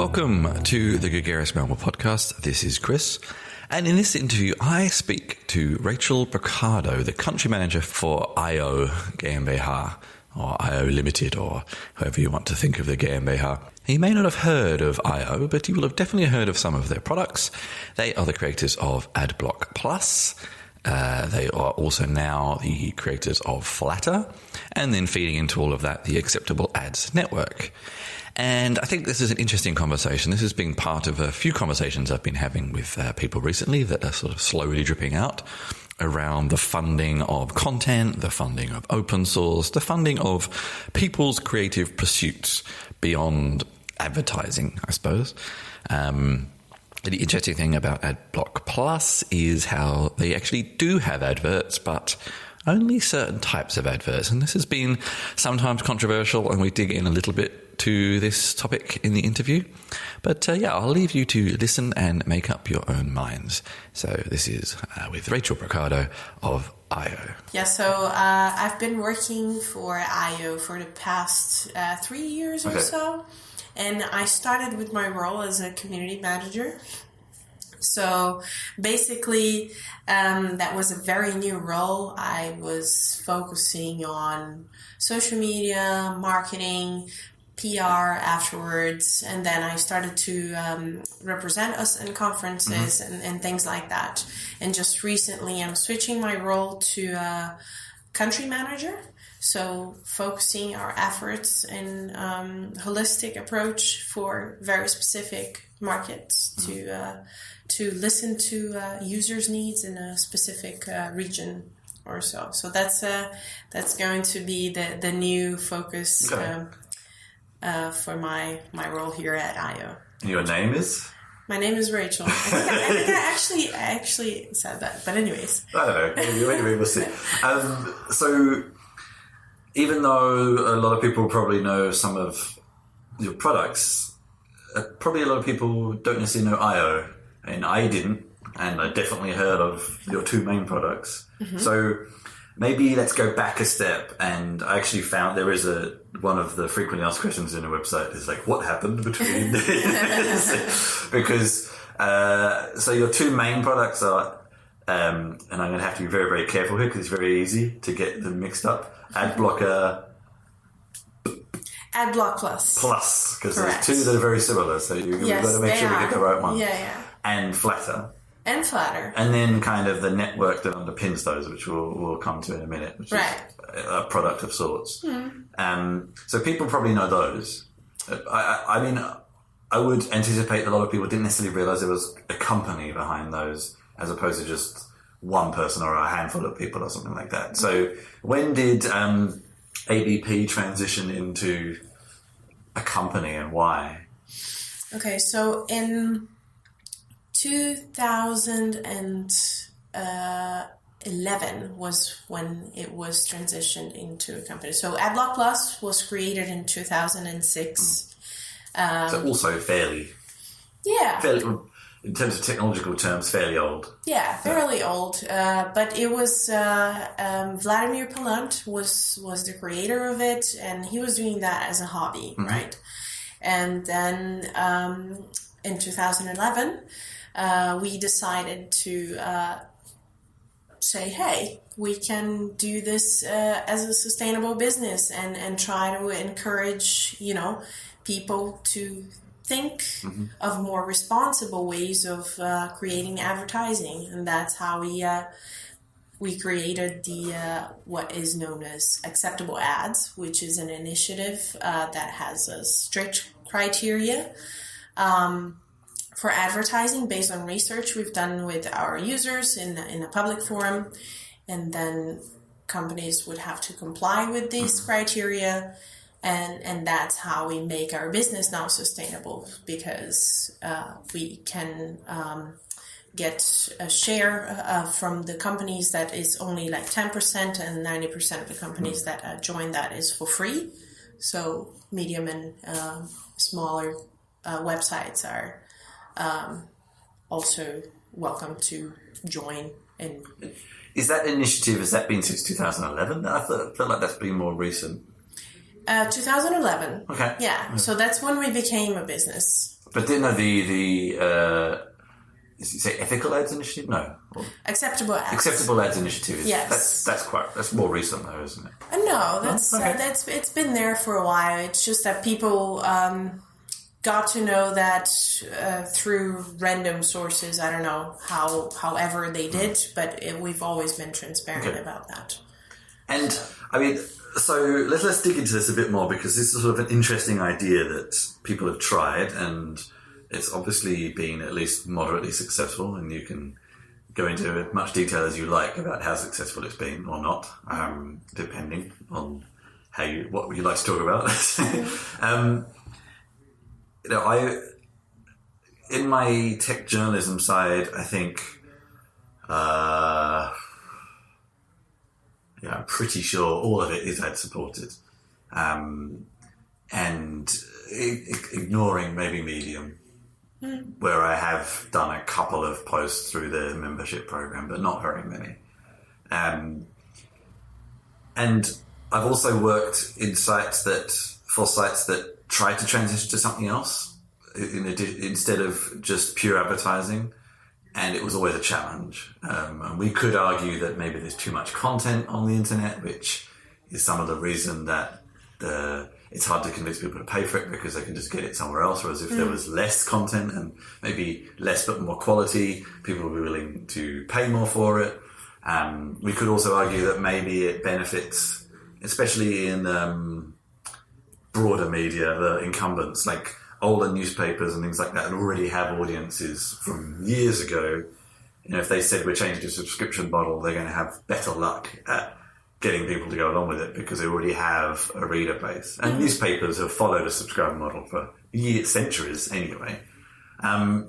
welcome to the Gregarious Melbourne podcast. This is Chris, and in this interview I speak to Rachel Brochado, the country manager for Eyeo GmbH, or Eyeo Limited, or however you want to think of the GmbH. You may not have heard of Eyeo, but you will have definitely heard of some of their products. They are the creators of Adblock Plus. They are also now the creators of Flattr, and then feeding into all of that, the Acceptable Ads Network. And I think this is an interesting conversation. This has been part of a few conversations I've been having with people recently that are sort of slowly dripping out around the funding of content, the funding of open source, the funding of people's creative pursuits beyond advertising, I suppose. The interesting thing about Adblock Plus is how they actually do have adverts, but only certain types of adverts. And this has been sometimes controversial, and we dig in a little bit to this topic in the interview. But I'll leave you to listen and make up your own minds. So this is with Rachel Brochado of Eyeo. Yeah, so I've been working for Eyeo for the past 3 years or so. And I started with my role as a community manager. So basically, that was a very new role. I was focusing on social media, marketing, PR afterwards, and then I started to represent us in conferences and things like that. And just recently, I'm switching my role to country manager. So focusing our efforts in holistic approach for very specific markets to listen to users' needs in a specific region or so. So that's going to be the new focus for my role here at Eyeo. Your name is? My name is Rachel. I think I actually said that. But anyways, I don't know. Maybe we'll see. So. Even though a lot of people probably know some of your products, probably a lot of people don't necessarily know Eyeo, and I didn't, and I definitely heard of your two main products. So maybe let's go back a step, and I actually found there is one of the frequently asked questions in the website is like, what happened between because so your two main products are, and I'm going to have to be very, very careful here because it's very easy to get them mixed up. Adblock Plus. Because there's two that are very similar, so you've got to make sure we get the right one. Yeah. And Flattr. And then kind of the network that underpins those, which we'll come to in a minute, which is a product of sorts. So people probably know those. I mean, I would anticipate a lot of people didn't necessarily realise there was a company behind those, as opposed to just one person or a handful of people or something like that. So when did ABP transition into a company, and why? Okay, so in 2011 was when it was transitioned into a company. So Adblock Plus was created in 2006. So also fairly, in terms of technological terms, fairly old. Yeah, fairly old. But it was Vladimir Palant was the creator of it, and he was doing that as a hobby, right? And then in 2011, we decided to say, hey, we can do this as a sustainable business and try to encourage, people to think of more responsible ways of creating advertising, and that's how we created the what is known as Acceptable Ads, which is an initiative that has a strict criteria for advertising based on research we've done with our users in a public forum, and then companies would have to comply with these criteria. And that's how we make our business now sustainable, because we can get a share from the companies that is only like 10%, and 90% of the companies that join that is for free. So medium and smaller websites are also welcome to join. And is that initiative, has that been since 2011? I feel like that's been more recent. 2011. Okay. Yeah. So that's when we became a business. But then did you say ethical ads initiative? No. Acceptable ads. Acceptable ads initiative. Yes. That's more recent though, isn't it? No, that's it's been there for a while. It's just that people got to know that through random sources. I don't know however they did, but we've always been transparent about that. And I mean, so let's dig into this a bit more, because this is sort of an interesting idea that people have tried, and it's obviously been at least moderately successful, and you can go into as much detail as you like about how successful it's been or not, depending on what you like to talk about. In my tech journalism side, I think, I'm pretty sure all of it is ad supported, and ignoring maybe Medium, where I have done a couple of posts through the membership program, but not very many. And I've also worked in sites that try to transition to something else instead of just pure advertising. And it was always a challenge. And we could argue that maybe there's too much content on the internet, which is some of the reason that it's hard to convince people to pay for it, because they can just get it somewhere else. Whereas if there was less content and maybe less but more quality, people would be willing to pay more for it. We could also argue that maybe it benefits, especially in broader media, the incumbents, like older newspapers and things like that already have audiences from years ago. If they said we're changing to a subscription model, they're going to have better luck at getting people to go along with it, because they already have a reader base. And newspapers have followed a subscriber model for centuries anyway. But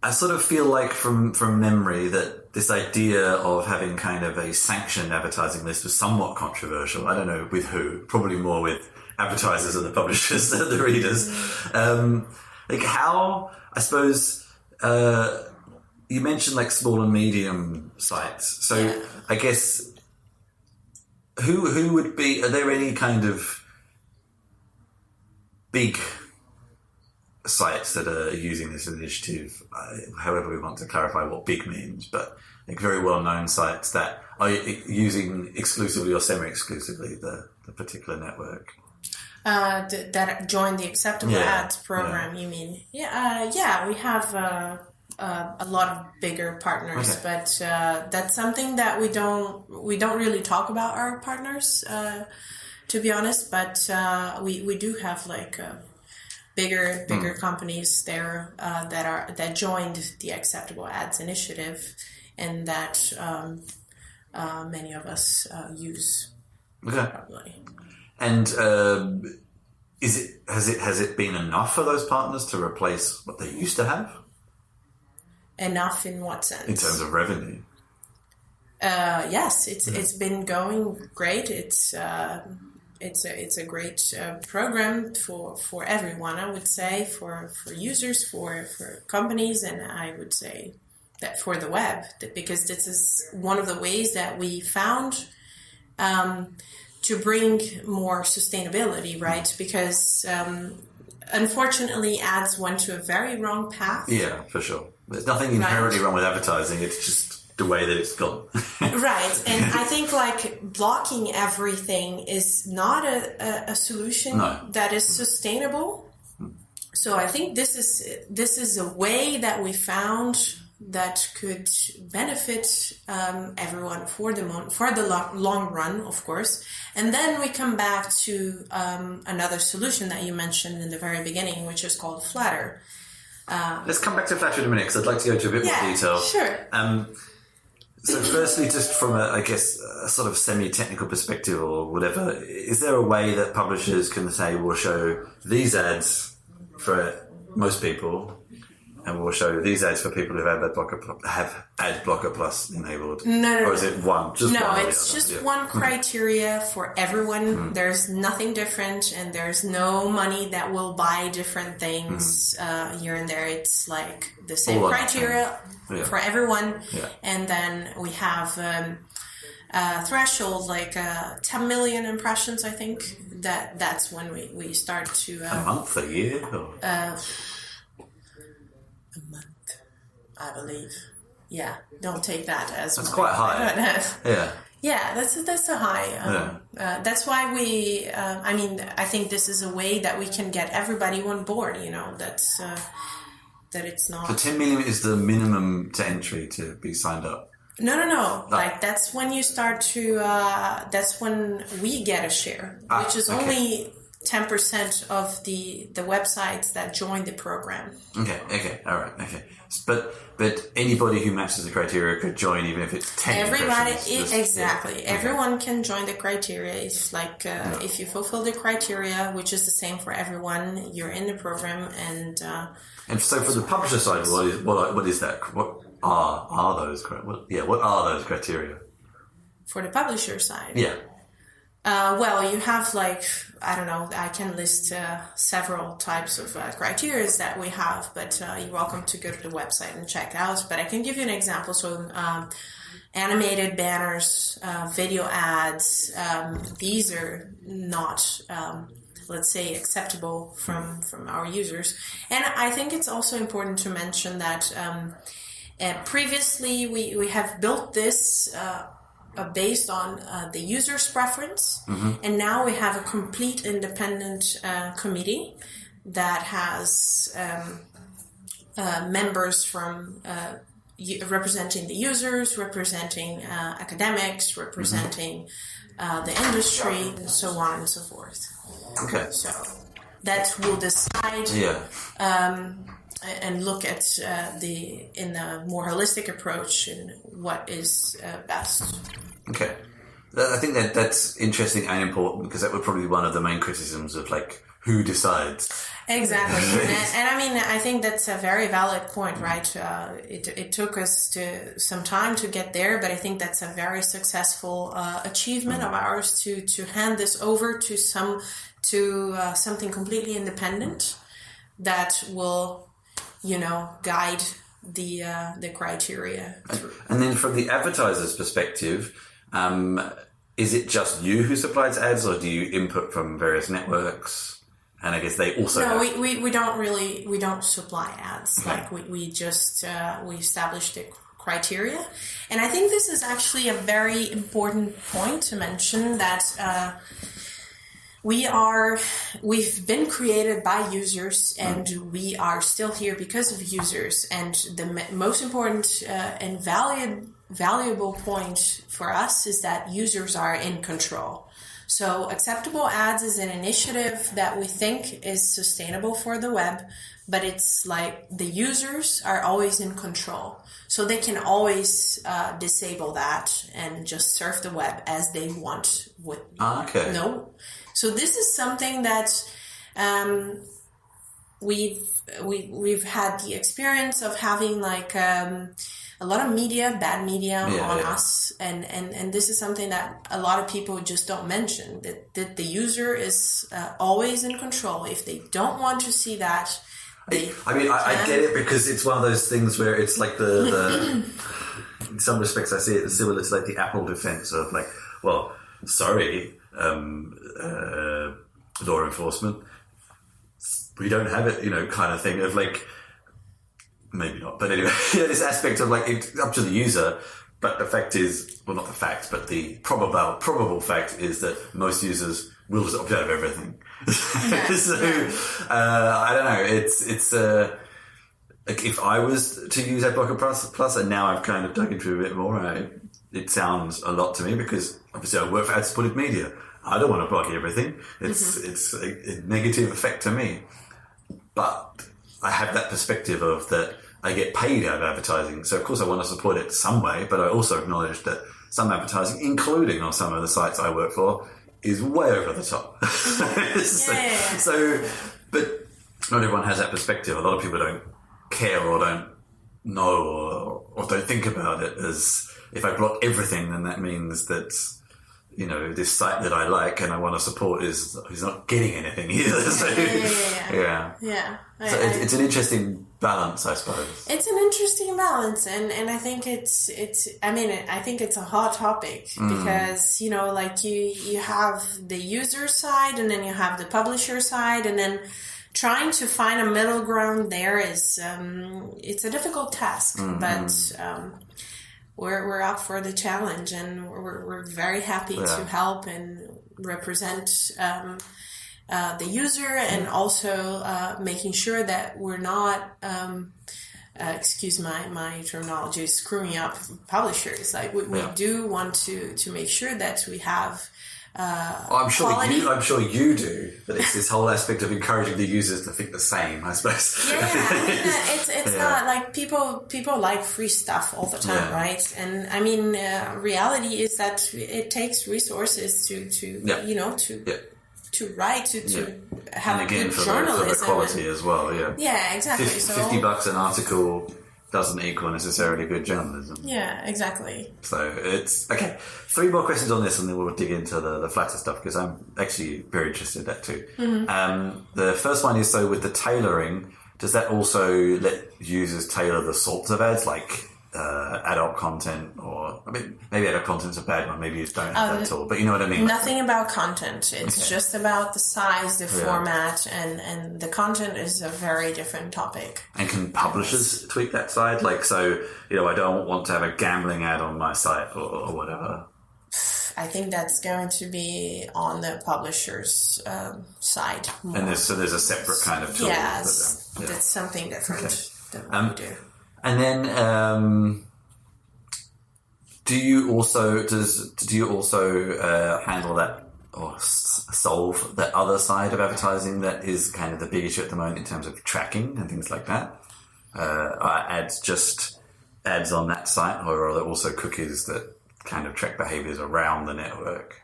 I sort of feel like from memory that this idea of having kind of a sanctioned advertising list was somewhat controversial. I don't know with who, probably more with advertisers and the publishers than the readers. How, I suppose, you mentioned like small and medium sites. So I guess who would be, are there any kind of big sites that are using this initiative, however we want to clarify what big means, but like very well-known sites that are using exclusively or semi-exclusively the particular network? That joined the Acceptable Ads program, you mean? We have a lot of bigger partners, but that's something that we don't really talk about our partners, to be honest. But we do have like bigger companies there that joined the Acceptable Ads initiative, and that many of us use. Probably. And has it been enough for those partners to replace what they used to have? Enough in what sense? In terms of revenue. Yes, it's been going great. It's a great program for everyone. I would say for users, for companies, and I would say that for the web, because this is one of the ways that we found to bring more sustainability, right? Because unfortunately, ads went to a very wrong path. Yeah, for sure. There's nothing inherently wrong with advertising. It's just the way that it's gone. Right. And I think like blocking everything is not a solution that is sustainable. So I think this is a way that we found that could benefit everyone for the long run, of course. And then we come back to another solution that you mentioned in the very beginning, which is called Flattr. Let's come back to Flattr in a minute, because I'd like to go into a bit more detail. Sure. So firstly, just from a sort of semi-technical perspective or whatever, is there a way that publishers can say, we'll show these ads for most people, and we'll show these ads for people who have Adblock Plus enabled? No. Or is it one? It's just one criteria for everyone. There's nothing different, and there's no money that will buy different things here and there. It's like the same criteria for everyone. Yeah. And then we have threshold, like 10 million impressions, I think, that's when we start to... a month, a year? Or? A month, I believe. Yeah, don't take that as... That's quite high. Yeah. Yeah, that's a high. That's why we... I think this is a way that we can get everybody on board, that's... that it's not... So 10 million is the minimum to entry to be signed up? No. Like, that's when you start to... that's when we get a share, which is only 10% of the websites that join the program. Okay, all right, okay. But anybody who matches the criteria could join, even if it's 10 Everybody, exactly. Yeah. Everyone can join the criteria. It's like if you fulfill the criteria, which is the same for everyone, you're in the program. And so for the publisher side, what is that? What are those? What are those criteria? For the publisher side, yeah. Well, you have I don't know, I can list several types of criteria that we have, but you're welcome to go to the website and check out. But I can give you an example. So animated banners, video ads, these are not, let's say, acceptable from our users. And I think it's also important to mention that previously we have built this based on the user's preference, and now we have a complete independent committee that has members from representing the users, representing academics, representing the industry, and so on and so forth. Okay. So that will decide and look at in a more holistic approach and what is best. Okay. I think that's interesting and important, because that would probably be one of the main criticisms of who decides. Exactly. and I think that's a very valid point, right? It took us some time to get there, but I think that's a very successful achievement of ours to hand this over to something completely independent that will, guide the criteria through. And then from the advertiser's perspective, is it just you who supplies ads, or do you input from various networks? And I guess they also... No, we don't supply ads. Okay. We just we establish the criteria. And I think this is actually a very important point to mention, that we've been created by users, and we are still here because of users. And the most important and valuable point for us is that users are in control. So Acceptable Ads is an initiative that we think is sustainable for the web, but it's like the users are always in control. So they can always disable that and just surf the web as they want. Okay. No. So this is something that we've had the experience of having a lot of bad media on us, and this is something that a lot of people just don't mention, that the user is always in control. If they don't want to see that, I get it, because it's one of those things where it's like the in some respects I see it as similar to the Apple defense of sorry, law enforcement, we don't have it, kind of thing of maybe not, but anyway, this aspect of it's up to the user. But the fact is, well, not the fact, but the probable fact is that most users will just opt out of everything. I don't know. It's if I was to use Adblock Plus, and now I've kind of dug into it a bit more, it sounds a lot to me, because obviously I work for ad-supported media. I don't want to block everything. It's a negative effect to me. But I have that perspective of that I get paid out of advertising. So, of course, I want to support it some way, but I also acknowledge that some advertising, including on some of the sites I work for, is way over the top. But not everyone has that perspective. A lot of people don't care or don't know or don't think about it as, if I block everything, then that means that this site that I like and I want to support is not getting anything either. So, Yeah. So it's an interesting balance, I suppose. It's an interesting balance, and I think I think it's a hot topic because, like you have the user side and then you have the publisher side, and then trying to find a middle ground there is, it's a difficult task, but we're up for the challenge, and we're very happy to help and represent the user, and also making sure that we're not, excuse my terminology, screwing up publishers. Like we do want to make sure that we have I'm sure quality. I'm sure you do, but it's this whole aspect of encouraging the users to think the same, I suppose. It's not like people like free stuff all the time, right? And I mean, reality is that it takes resources to write, to have and again, good journalism. For the quality as well, Yeah, exactly. $50 an article doesn't equal necessarily good journalism. Yeah, exactly. So it's okay. 3 more questions on this, and then we'll dig into the Flattr stuff, because I'm actually very interested in that too. The first one is, so with the tailoring, does that also let users tailor the sorts of ads, like adult content, or maybe adult content's a bad one. Maybe you don't have that tool, but you know what I mean. Nothing about content. It's just about the size, the format, and the content is a very different topic. And can publishers tweak that side? Like, so I don't want to have a gambling ad on my site or whatever. I think that's going to be on the publisher's side more. And there's a separate kind of tool. Yes, that's something different than what we do. And then, do you also handle that or solve that other side of advertising that is kind of the big issue at the moment in terms of tracking and things like that? Are ads just ads on that site, or are there also cookies that kind of track behaviors around the network?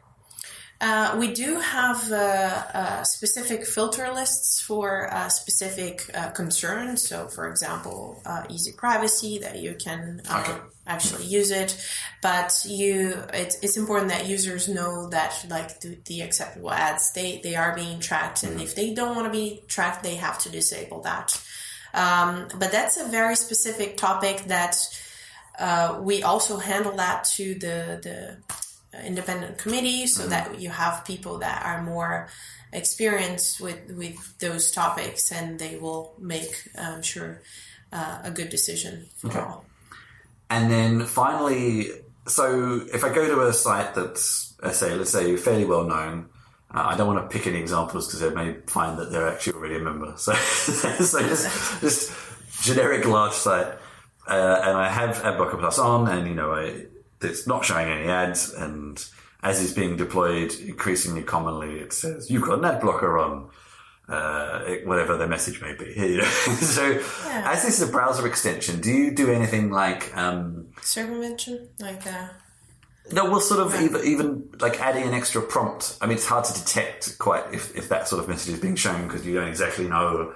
We do have specific filter lists for specific concerns. So, for example, easy privacy, that you can actually use it. But it's important that users know that, like, the acceptable ads, they are being tracked. And if they don't want to be tracked, they have to disable that. But that's a very specific topic that we also handle that to the independent committee, so that you have people that are more experienced with those topics, and they will make, I'm sure, a good decision for all. And then finally, so if I go to a site that's, let's say fairly well known, I don't want to pick any examples because I may find that they're actually already a member. So just generic large site, and I have Adblock Plus on, and it's not showing any ads, and as it's being deployed increasingly commonly, it says you've got an ad blocker on, whatever the message may be. So, as this is a browser extension, do you do anything like circumvention, like No, well, sort of even like adding an extra prompt. I mean, it's hard to detect quite if that sort of message is being shown because you don't exactly know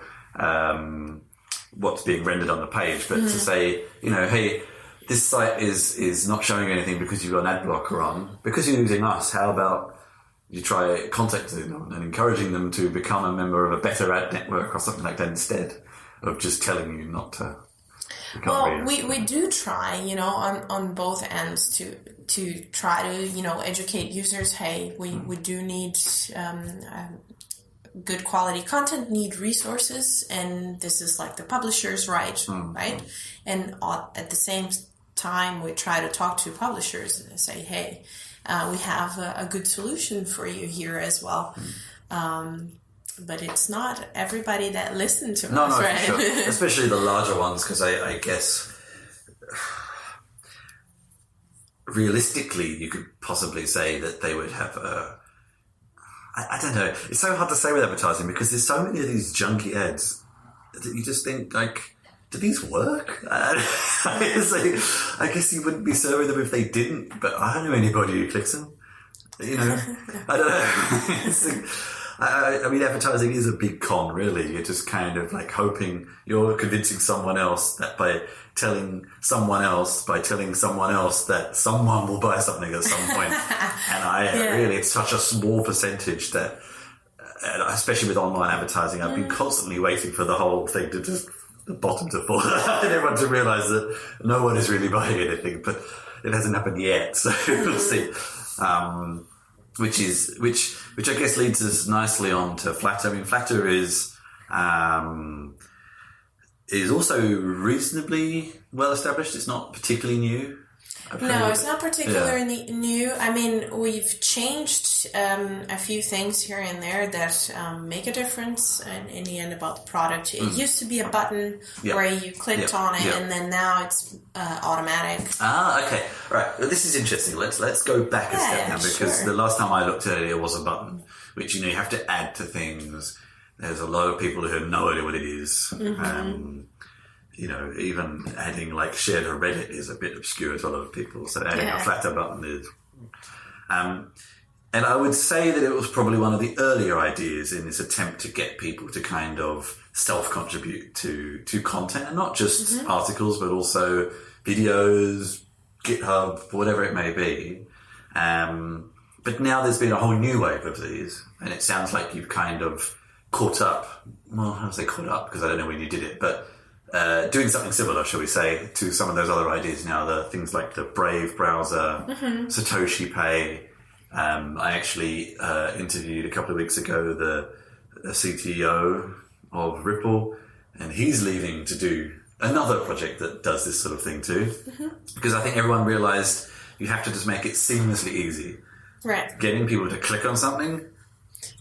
what's being rendered on the page. But to say, hey, this site is not showing anything because you've got an ad blocker on. Because you're using us, how about you try contacting them and encouraging them to become a member of a better ad network or something like that instead of just telling you not to. Well, we do try, on both ends to try to, educate users. Hey, we do need good quality content, need resources, and this is like the publisher's right? And at the same time, we try to talk to publishers and say, hey, we have a good solution for you here as well. But it's not everybody that listens to us, right? Sure. Especially the larger ones, because I guess realistically you could possibly say that they would have I don't know. It's so hard to say with advertising because there's so many of these junky ads that you just think, like, do these work? I guess you wouldn't be serving them if they didn't, but I don't know anybody who clicks them. I don't know. I mean, advertising is a big con, really. You're just kind of like hoping you're convincing someone else that by telling someone else that someone will buy something at some point. And really, it's such a small percentage that, especially with online advertising, I've been constantly waiting for the whole thing to just, the bottom to fall and everyone to realise that no one is really buying anything, but it hasn't happened yet, so we'll see. Which I guess leads us nicely on to Flattr. I mean, Flattr is also reasonably well established. It's not particularly new. No, it's not particularly new. I mean, we've changed a few things here and there that make a difference in the end about the product. It used to be a button where you clicked on it, and then now it's automatic. Ah, okay. Right. Well, this is interesting. Let's go back a step now, because the last time I looked at it was a button, which, you have to add to things. There's a lot of people who have no idea what it is. Even adding like share to Reddit is a bit obscure to a lot of people. So adding a Flattr button is... and I would say that it was probably one of the earlier ideas in this attempt to get people to kind of self-contribute to content, and not just articles, but also videos, GitHub, whatever it may be. But now there's been a whole new wave of these, and it sounds like you've kind of caught up. Well, I don't say caught up because I don't know when you did it, but doing something similar, shall we say, to some of those other ideas now, the things like the Brave browser, Satoshi Pay. I actually interviewed a couple of weeks ago the CTO of Ripple, and he's leaving to do another project that does this sort of thing too. Because I think everyone realised you have to just make it seamlessly easy. Right. Getting people to click on something.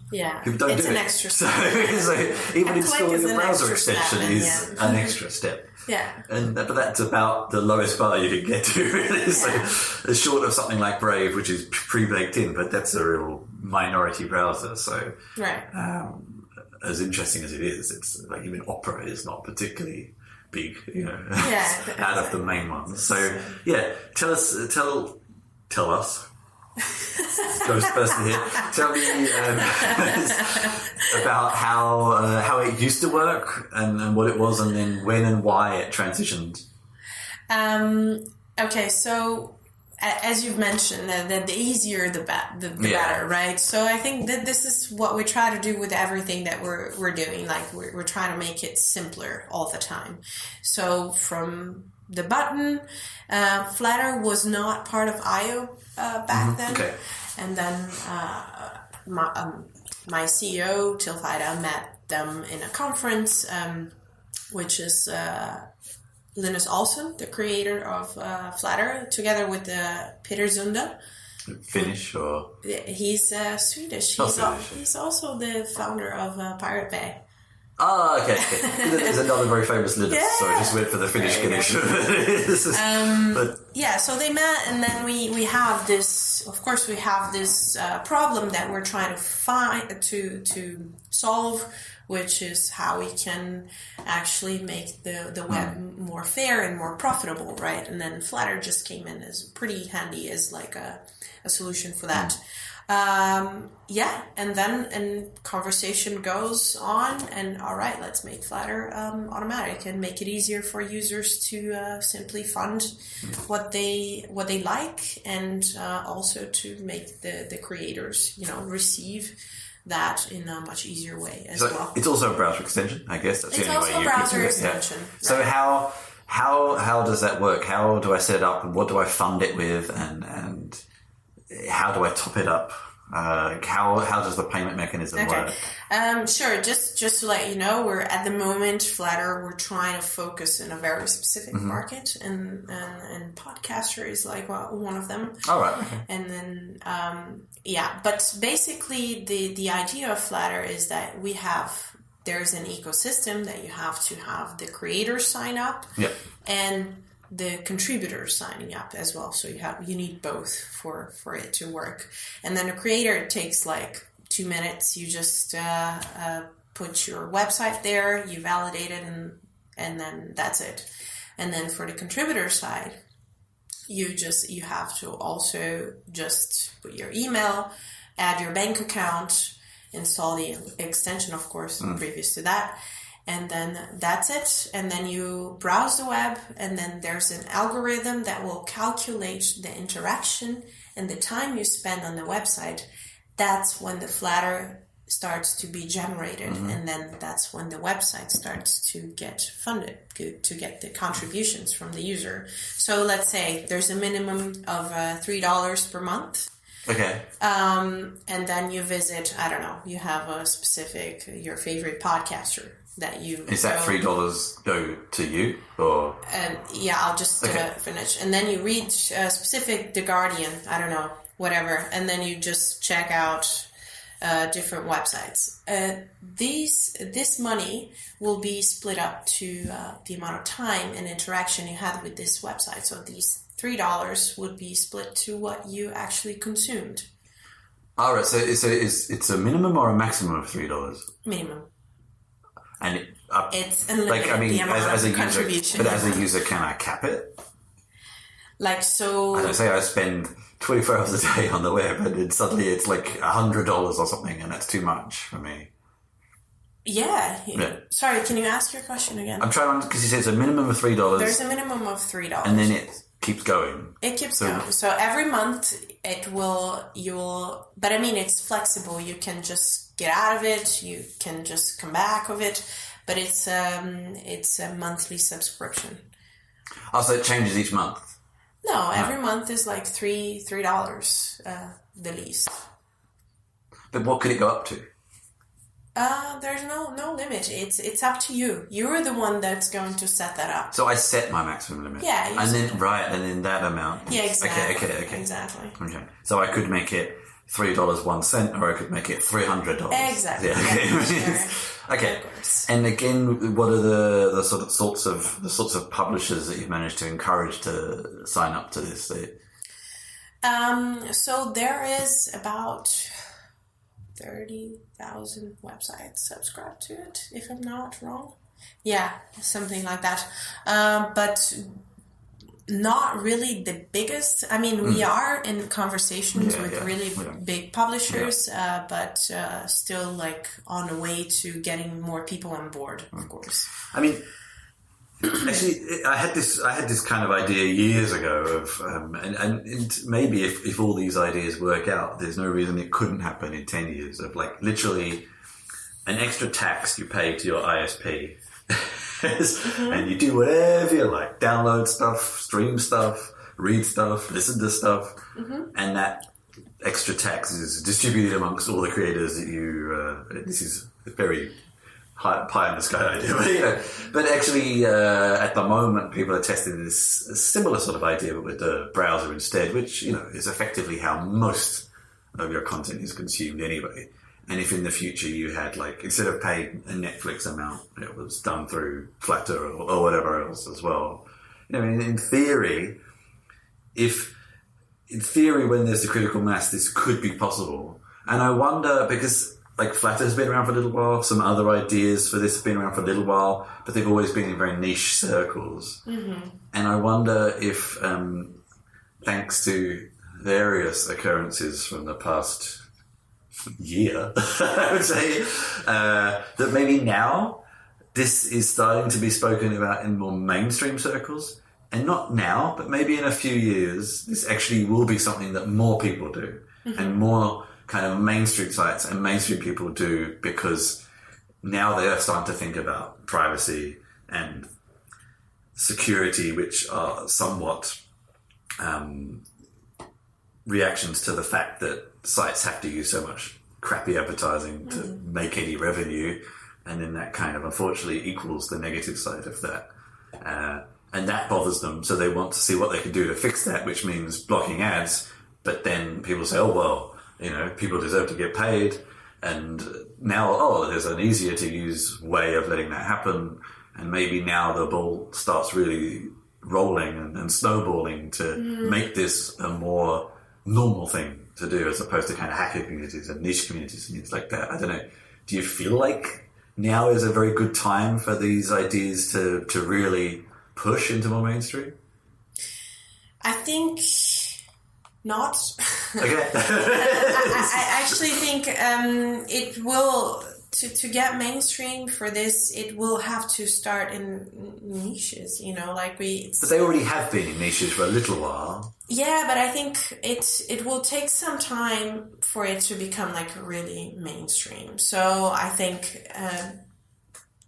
Yeah, people don't it's do an it. extra step. So even installing a browser extension is an extra step. Yeah. But that's about the lowest bar you can get to, really. So it's short of something like Brave, which is pre-baked in, but that's a real minority browser. So as interesting as it is, it's like even Opera is not particularly big, out of the main ones. So tell us. Ghost person here. Tell me about how it used to work and what it was, and then when and why it transitioned. Okay, so as you've mentioned, the easier the better, right? So I think that this is what we try to do with everything that we're doing. Like we're trying to make it simpler all the time. So from the button, Flattr was not part of Eyeo back then. Okay. And then my CEO, Tilfida, met them in a conference, which is Linus Olsson, the creator of Flattr, together with Peter Zunda. Finnish or? He's Swedish. He's also the founder of Pirate Bay. Oh, okay. There's another very famous Linus, so I just went for the Finnish connection. So they met, and then we have this, of course, problem that we're trying to to solve, which is how we can actually make the web more fair and more profitable, right? And then Flattr just came in as pretty handy as like a solution for that. And then conversation goes on, and all right, let's make Flattr automatic and make it easier for users to simply fund what they like, and also to make the creators receive that in a much easier way as well. It's also a browser extension, I guess. That's it's the only also way a browser extension. Right? So how does that work? How do I set it up, and what do I fund it with, and how do I top it up? How does the payment mechanism work? Sure. Just to let you know, we're at the moment Flattr. We're trying to focus in a very specific market, and podcaster is like one of them. All right. Okay. And then but basically the idea of Flattr is that there's an ecosystem that you have to have the creators sign up, and the contributors signing up as well. So you need both for it to work. And then a creator, it takes like 2 minutes. You just put your website there, you validate it, and then that's it. And then for the contributor side, you have to also just put your email, add your bank account, install the extension, of course, previous to that. And then that's it. And then you browse the web, and then there's an algorithm that will calculate the interaction and the time you spend on the website. That's when the Flattr starts to be generated. And then that's when the website starts to get funded, to get the contributions from the user. So let's say there's a minimum of $3 per month. Okay. And then you visit, I don't know, you have a specific, your favorite podcaster that you... Is that $3 go to you, or...? Yeah, I'll just finish. And then you read specific The Guardian, I don't know, whatever, and then you just check out different websites. This money will be split up to the amount of time and interaction you had with this website. So these $3 would be split to what you actually consumed. All right, so it's a minimum or a maximum of $3? Minimum. And it's unlimited, the amount as of a contribution. User, but as a user, can I cap it? Like, so... I don't say I spend 24 hours a day on the web, and suddenly it's like $100 or something, and that's too much for me. Yeah. Sorry, can you ask your question again? I'm trying to, because you said it's a minimum of $3. There's a minimum of $3. And then it keeps going. It keeps going. So every month but I mean, it's flexible. You can just get out of it. You can just come back of it. But it's a monthly subscription. Oh, so it changes each month? No, every month is like $3, the least. But what could it go up to? There's no limit. It's up to you. You're the one that's going to set that up. So I set my maximum limit. Yeah. And then that amount. Yeah, exactly. Okay. Exactly. Okay. So I could make it $3.01, or I could make it $300. Exactly. Yeah. Sure. Okay. And again, what are the sorts of publishers that you've managed to encourage to sign up to this? So there is about 30,000 websites subscribed to it, if I'm not wrong. Yeah, something like that. But not really the biggest. I mean, we are in conversations with really big publishers, but still like on the way to getting more people on board, of course. I mean, actually, I had this kind of idea years ago of, and maybe if all these ideas work out, there's no reason it couldn't happen in 10 years, of like literally an extra tax you pay to your ISP. And you do whatever you like, download stuff, stream stuff, read stuff, listen to stuff, and that extra tax is distributed amongst all the creators that you, this is a very pie in the sky idea, but actually at the moment people are testing this similar sort of idea, but with the browser instead, which is effectively how most of your content is consumed anyway. And if in the future you had, like, instead of paying a Netflix amount, it was done through Flattr or whatever else as well. In theory, when there's the critical mass, this could be possible. And I wonder, because, like, Flattr's been around for a little while, some other ideas for this have been around for a little while, but they've always been in very niche circles. And I wonder if, thanks to various occurrences from the past year, I would say, that maybe now this is starting to be spoken about in more mainstream circles, and not now, but maybe in a few years, this actually will be something that more people do, and more kind of mainstream sites and mainstream people do, because now they are starting to think about privacy and security, which are somewhat reactions to the fact that sites have to use so much crappy advertising to make any revenue, and then that kind of unfortunately equals the negative side of that, and that bothers them, so they want to see what they can do to fix that, which means blocking ads. But then people say, oh well, people deserve to get paid, and now there's an easier to use way of letting that happen, and maybe now the ball starts really rolling and snowballing to make this a more normal thing to do, as opposed to kind of hacker communities and niche communities and things like that. I don't know. Do you feel like now is a very good time for these ideas to really push into more mainstream? I think not. Okay. I actually think it will, to get mainstream for this, it will have to start in niches, like But they already have been in niches for a little while. Yeah, but I think it will take some time for it to become like really mainstream. So I think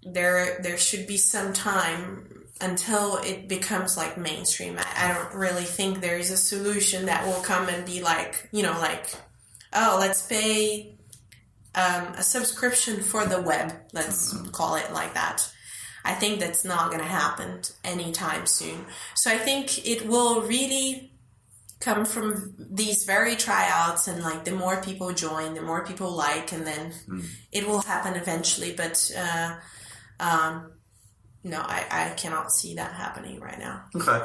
there should be some time until it becomes like mainstream. I don't really think there is a solution that will come and be like, oh, let's pay a subscription for the web. Let's call it like that. I think that's not going to happen anytime soon. So I think it will really come from these very tryouts, and like the more people join, the more people like, and then it will happen eventually. But no, I cannot see that happening right now. Okay.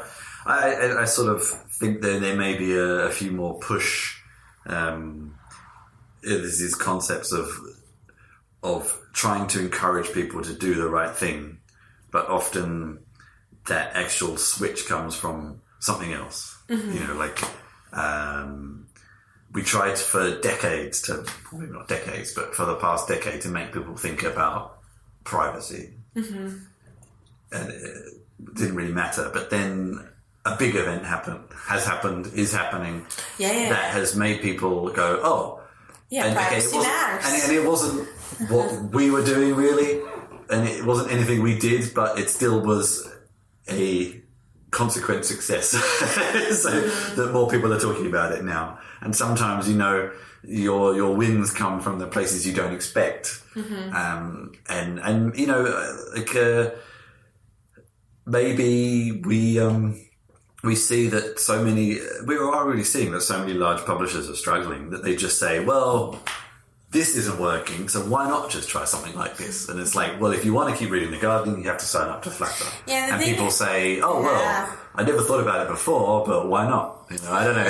I sort of think that there may be a few more push. There's these concepts of trying to encourage people to do the right thing, but often that actual switch comes from something else. We tried for decades probably not decades, but for the past decade to make people think about privacy. And it didn't really matter. But then a big event is happening. That has made people go, oh. Yeah, privacy matters. And it wasn't what we were doing really, and it wasn't anything we did, but it still was a consequent success. So that more people are talking about it now. And sometimes, your wins come from the places you don't expect. Maybe we see that we're already seeing that so many large publishers are struggling that they just say, well, this isn't working, so why not just try something like this? And it's like, well, if you want to keep reading The Guardian, you have to sign up to Flattr. And people say, oh, well, I never thought about it before, but why not? I don't know.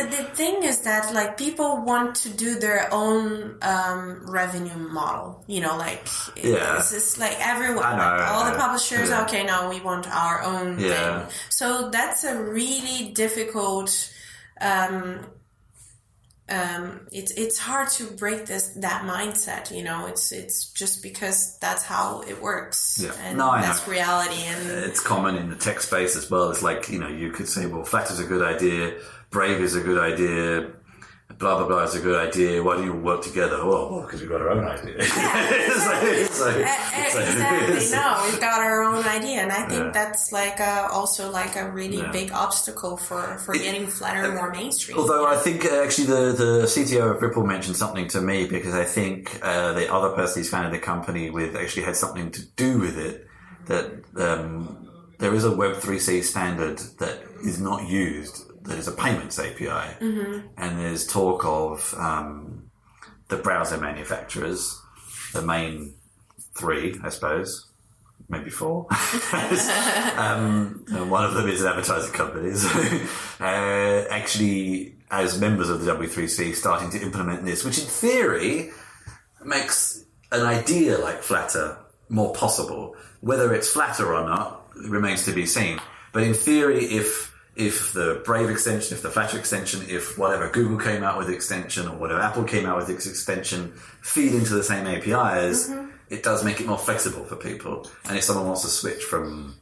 The thing is that, like, people want to do their own revenue model. It's just like everyone, all the publishers, okay, now we want our own thing. So that's a really difficult... it's hard to break that mindset, it's just because that's how it works. And that's reality. And it's common in the tech space as well. It's like, you could say, well, Flattr is a good idea, Brave is a good idea, blah, blah, blah is a good idea. Why do you work together? Well, because we've got our own idea. Exactly. No, we've got our own idea. And I think that's like also like a really big obstacle for getting Flattr more mainstream. Although I think actually the CTO of Ripple mentioned something to me, because I think the other person he's founded the company with actually had something to do with it, that there is a Web3C standard that is not used. There's a payments API, and there's talk of the browser manufacturers, the main three, I suppose, maybe four. And one of them is an advertising company. So, actually, as members of the W3C, starting to implement this, which in theory makes an idea like Flattr more possible. Whether it's Flattr or not remains to be seen. But in theory, if the Brave extension, if the Flattr extension, if whatever Google came out with the extension or whatever Apple came out with its extension feed into the same APIs, it does make it more flexible for people. And if someone wants to switch from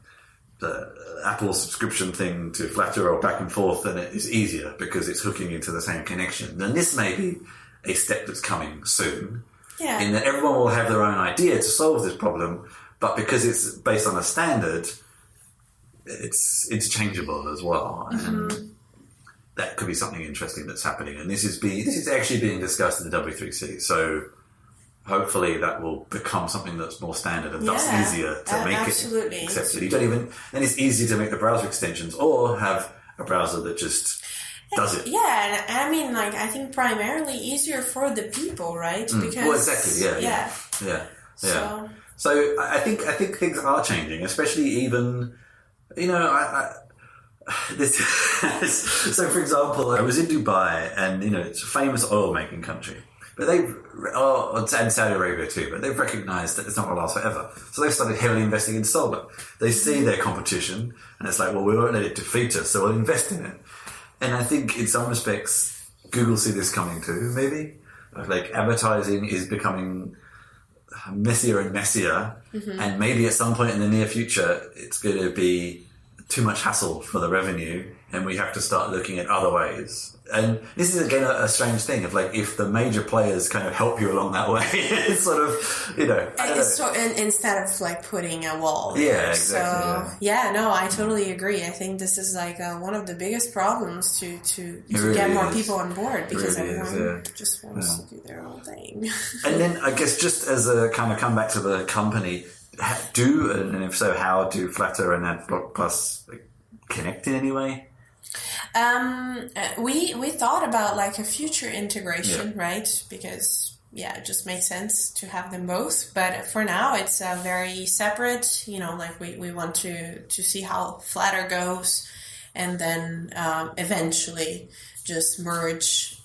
the Apple subscription thing to Flattr or back and forth, then it is easier because it's hooking into the same connection. And this may be a step that's coming soon, in that everyone will have their own idea to solve this problem, but because it's based on a standard, it's interchangeable as well, and that could be something interesting that's happening. And this is actually being discussed in the W3C. So hopefully that will become something that's more standard and thus easier to make it accepted. You don't even, then it's easier to make the browser extensions or have a browser that just does it. Yeah, and I mean, like, I think primarily easier for the people, right? Because well, exactly. Yeah. So I think things are changing, especially even. So for example, I was in Dubai, and it's a famous oil making country, but and Saudi Arabia too, but they've recognized that it's not going to last forever. So they've started heavily investing in solar. They see their competition, and it's like, well, we won't let it defeat us, so we'll invest in it. And I think in some respects, Google see this coming too, maybe? Like advertising is becoming messier and messier, and maybe at some point in the near future it's going to be too much hassle for the revenue, and we have to start looking at other ways. And this is again a strange thing of like, if the major players kind of help you along that way, it's sort of, you know, instead of like putting a wall. Yeah, exactly. So no, I totally agree. I think this is like one of the biggest problems to really get more is. people on board, because really everyone just wants to do their own thing. And then I guess just as a kind of come back to the company, and if so, how do Flattr and Adblock Plus connect in any way? We thought about like a future integration, right? Because it just makes sense to have them both. But for now, it's very separate. You know, like we want to see how Flattr goes, and then eventually just merge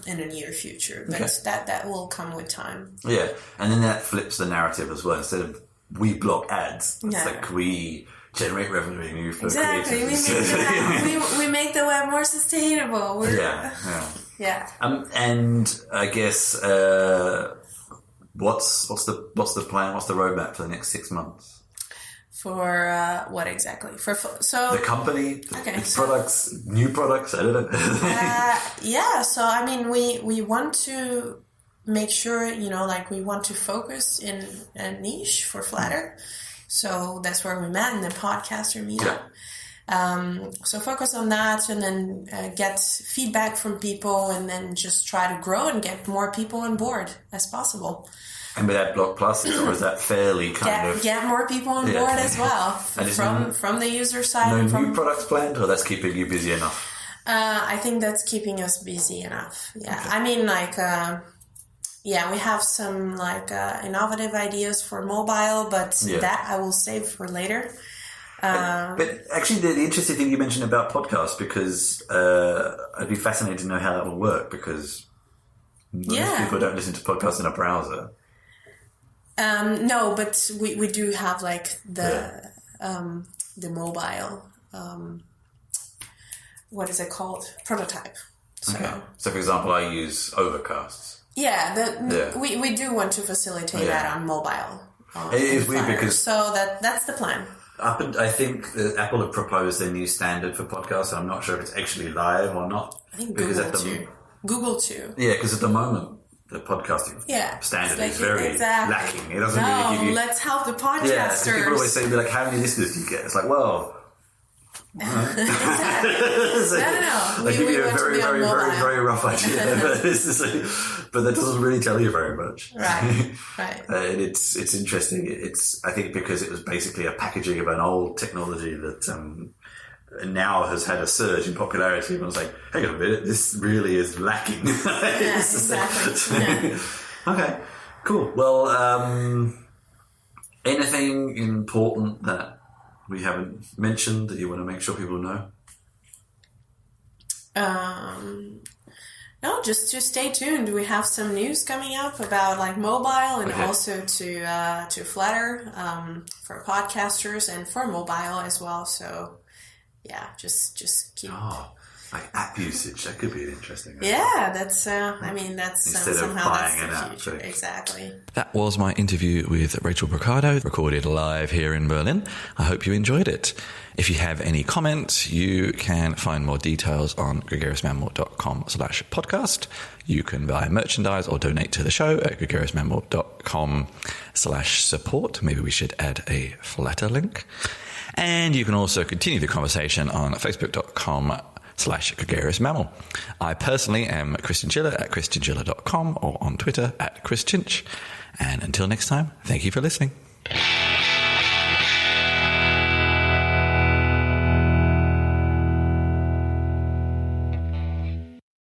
in the near future. But that will come with time. Yeah, and then that flips the narrative as well. Instead of we block ads, it's like we generate revenue for creators. We make the web more sustainable. Yeah. And I guess what's the plan? What's the roadmap for the next 6 months? For what exactly? So the company, products, new products. I don't know. So I mean, we want to make sure, you know, like we want to focus in a niche for Flattr. So that's where we met in the podcaster meetup. So focus on that, and then get feedback from people, and then just try to grow and get more people on board as possible. And with Adblock Plus, or is that fairly get more people on board as well from the user side? No new products planned, or that's keeping you busy enough? I think that's keeping us busy enough. Yeah, okay. I mean, like. We have some like innovative ideas for mobile, but that I will save for later. But actually, the interesting thing you mentioned about podcasts, because I'd be fascinated to know how that will work, because most people don't listen to podcasts in a browser. No, but we do have like the mobile. What is it called? Prototype. So, for example, I use Overcasts. We do want to facilitate that on mobile. It is weird because... So that's the plan. I think that Apple have proposed their new standard for podcasts, and I'm not sure if it's actually live or not. I think Google too. Yeah, because at the moment, the podcasting standard is very lacking. It doesn't really give you... let's help the podcasters. Yeah, so people always say, like, how many listeners do you get? It's like, well... No. They give you a very, very, very, very rough idea, but that doesn't really tell you very much. Right. And it's interesting. I think because it was basically a packaging of an old technology that now has had a surge in popularity. Everyone's like, hang on a minute, this really is lacking. Exactly. Okay, cool. Well, anything important that we haven't mentioned that you want to make sure people know? No, just to stay tuned. We have some news coming up about like mobile, and also to Flattr for podcasters, and for mobile as well. So just keep. Like app usage, that could be interesting. That's. That's instead somehow of buying that's an the future. app. Exactly. That was my interview with Rachel Brochado, recorded live here in Berlin. I hope you enjoyed it. If you have any comments, you can find more details on gregariousmammal.com/podcast. You can buy merchandise or donate to the show at gregariousmammal.com/support. Maybe we should add a Flattr link. And you can also continue the conversation on facebook.com/gregariousmammal. I personally am Christian Schiller at christianschiller.com, or on Twitter at chrischinch. And until next time, thank you for listening.